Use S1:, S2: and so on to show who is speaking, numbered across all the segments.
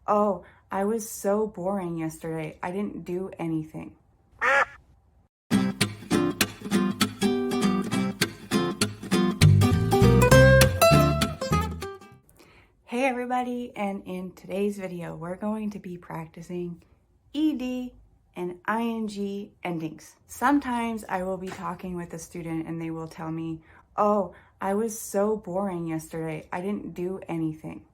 S1: Oh, I was so boring yesterday. I didn't do anything. Hey everybody, and in today's video, we're going to be practicing ED and ING endings. Sometimes I will be talking with a student and they will tell me, oh, I was so boring yesterday. I didn't do anything.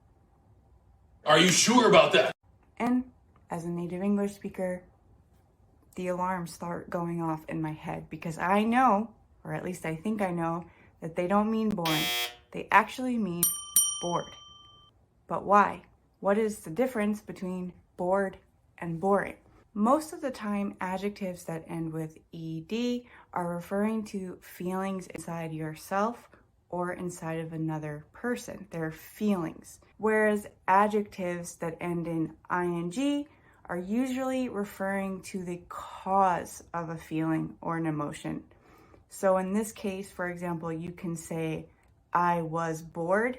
S2: Are you sure about that?
S1: And as a native English speaker, the alarms start going off in my head because I know, or at least I think I know, that they don't mean boring. They actually mean bored. But why? What is the difference between bored and boring? Most of the time, adjectives that end with ed are referring to feelings inside yourself or inside of another person. They're feelings. Whereas adjectives that end in ing are usually referring to the cause of a feeling or an emotion. So in this case, for example, you can say, I was bored,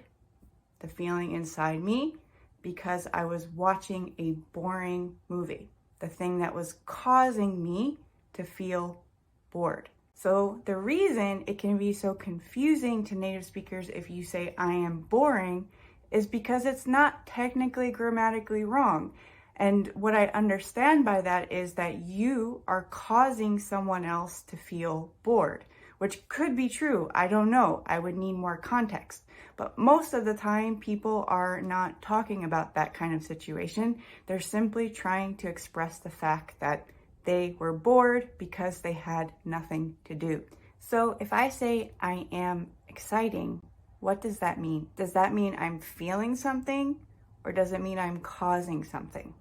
S1: the feeling inside me, because I was watching a boring movie, the thing that was causing me to feel bored. So the reason it can be so confusing to native speakers if you say I am boring is because it's not technically grammatically wrong. And what I understand by that is that you are causing someone else to feel bored, which could be true. I don't know. I would need more context. But most of the time, people are not talking about that kind of situation. They're simply trying to express the fact that they were bored because they had nothing to do. So if I say I am exciting, what does that mean? Does that mean I'm feeling something, or does it mean I'm causing something?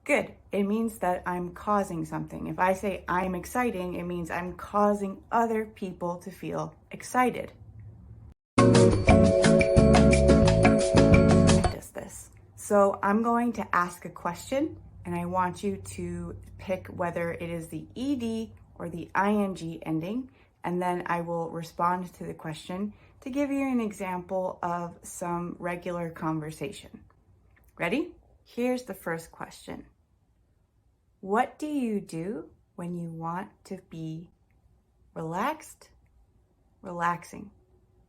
S1: Good. It means that I'm causing something. If I say I'm exciting, it means I'm causing other people to feel excited. Does this. So I'm going to ask a question and I want you to pick whether it is the ed or the ing ending, and then I will respond to the question to give you an example of some regular conversation. Ready? Here's the first question. What do you do when you want to be relaxed? Relaxing.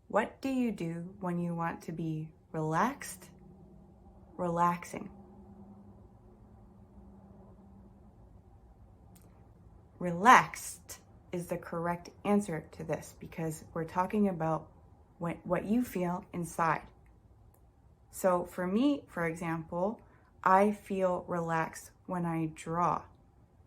S1: What do you do when you want to be relaxed? Relaxing. Relaxed is the correct answer to this because we're talking about what you feel inside. So for me, for example, I feel relaxed when I draw,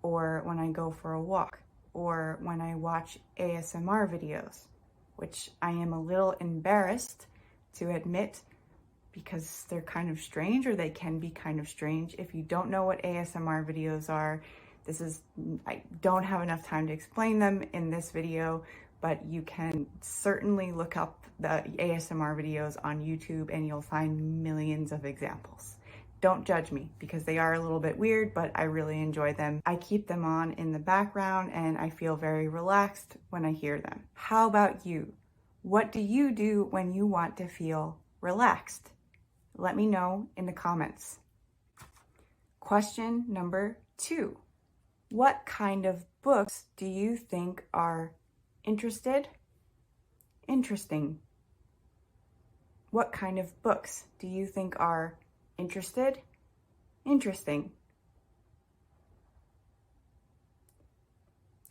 S1: or when I go for a walk, or when I watch ASMR videos, which I am a little embarrassed to admit because they're kind of strange, or they can be kind of strange. If you don't know what ASMR videos are, I don't have enough time to explain them in this video, but you can certainly look up the ASMR videos on YouTube and you'll find millions of examples. Don't judge me because they are a little bit weird, but I really enjoy them. I keep them on in the background and I feel very relaxed when I hear them. How about you? What do you do when you want to feel relaxed? Let me know in the comments. Question number 2. What kind of books do you think are interesting? What kind of books do you think are interesting?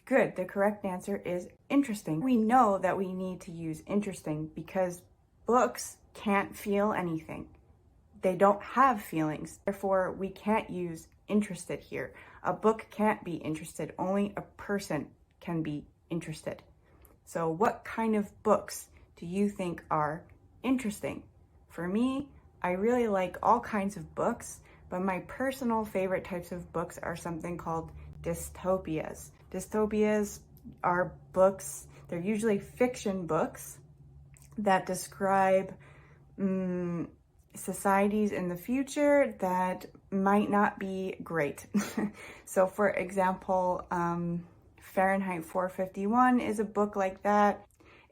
S1: Good. The correct answer is interesting. We know that we need to use interesting because books can't feel anything. They don't have feelings. Therefore, we can't use interested here. A book can't be interested. Only a person can be interested. So what kind of books do you think are interesting? For me, I really like all kinds of books, but my personal favorite types of books are something called dystopias. Dystopias are books, they're usually fiction books that describe societies in the future that might not be great. So for example, Fahrenheit 451 is a book like that.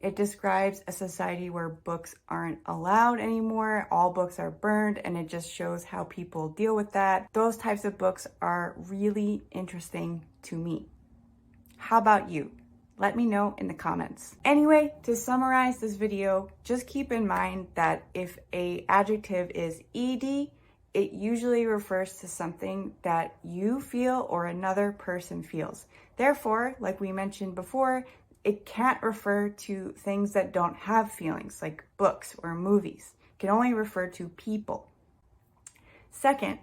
S1: It describes a society where books aren't allowed anymore. All books are burned, and it just shows how people deal with that. Those types of books are really interesting to me. How about you? Let me know in the comments. Anyway, to summarize this video, just keep in mind that if an adjective is ed, it usually refers to something that you feel or another person feels. Therefore, like we mentioned before, it can't refer to things that don't have feelings, like books or movies. It can only refer to people. Second,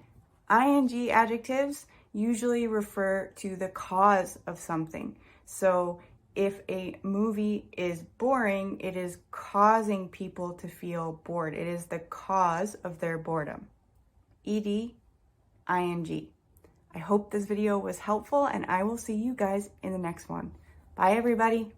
S1: ing adjectives usually refer to the cause of something. So if a movie is boring, it is causing people to feel bored. It is the cause of their boredom. Ed, ing. I hope this video was helpful, and I will see you guys in the next one. Bye, everybody.